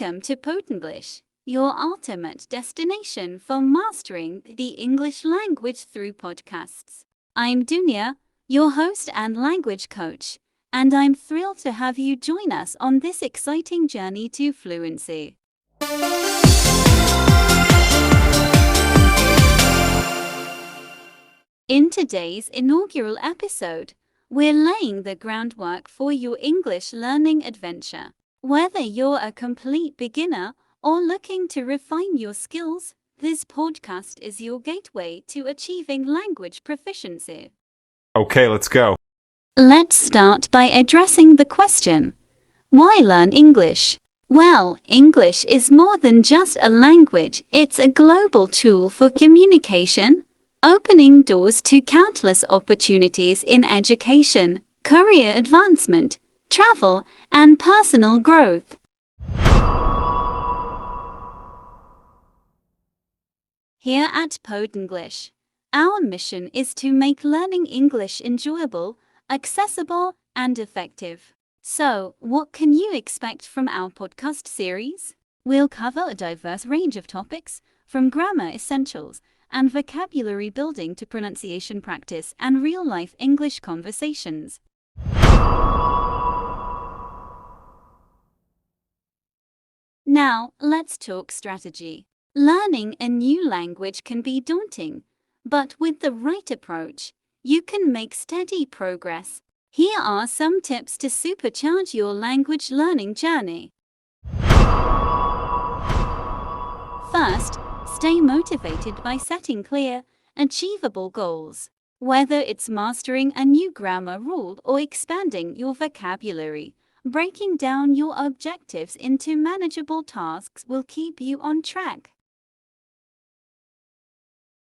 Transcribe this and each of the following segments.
Welcome to PodEnglish, your ultimate destination for mastering the English language through podcasts. I'm Dunia, your host and language coach, and I'm thrilled to have you join us on this exciting journey to fluency. In today's inaugural episode, we're laying the groundwork for your English learning adventure. Whether you're a complete beginner or looking to refine your skills, this podcast is your gateway to achieving language proficiency. Okay, let's go. Let's start by addressing the question, why learn English? Well, English is more than just a language, it's a global tool for communication, opening doors to countless opportunities in education, career advancement, travel, and personal growth. Here at PodEnglish, our mission is to make learning English enjoyable, accessible, and effective. So, what can you expect from our podcast series? We'll cover a diverse range of topics, from grammar essentials and vocabulary building to pronunciation practice and real-life English conversations. Now, let's talk strategy. Learning a new language can be daunting, but with the right approach, you can make steady progress. Here are some tips to supercharge your language learning journey. First, stay motivated by setting clear, achievable goals. Whether it's mastering a new grammar rule or expanding your vocabulary, breaking down your objectives into manageable tasks will keep you on track.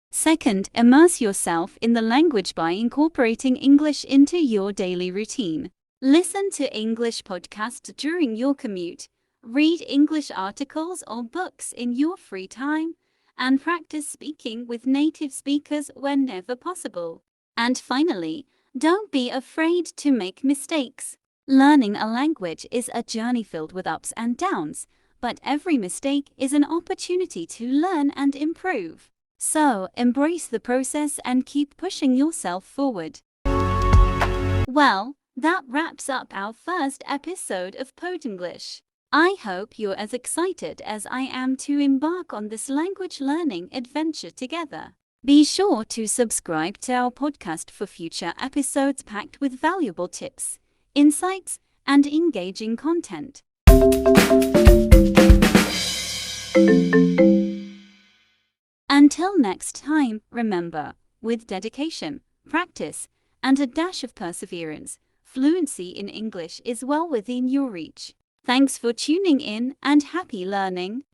Second, immerse yourself in the language by incorporating English into your daily routine. Listen to English podcasts during your commute, read English articles or books in your free time, and practice speaking with native speakers whenever possible. And finally, don't be afraid to make mistakes. Learning a language is a journey filled with ups and downs, but every mistake is an opportunity to learn and improve. So, embrace the process and keep pushing yourself forward. Well, that wraps up our first episode of PodEnglish. I hope you're as excited as I am to embark on this language learning adventure together. Be sure to subscribe to our podcast for future episodes packed with valuable tips, insights, and engaging content. Until next time, remember, with dedication, practice, and a dash of perseverance, fluency in English is well within your reach. Thanks for tuning in and happy learning.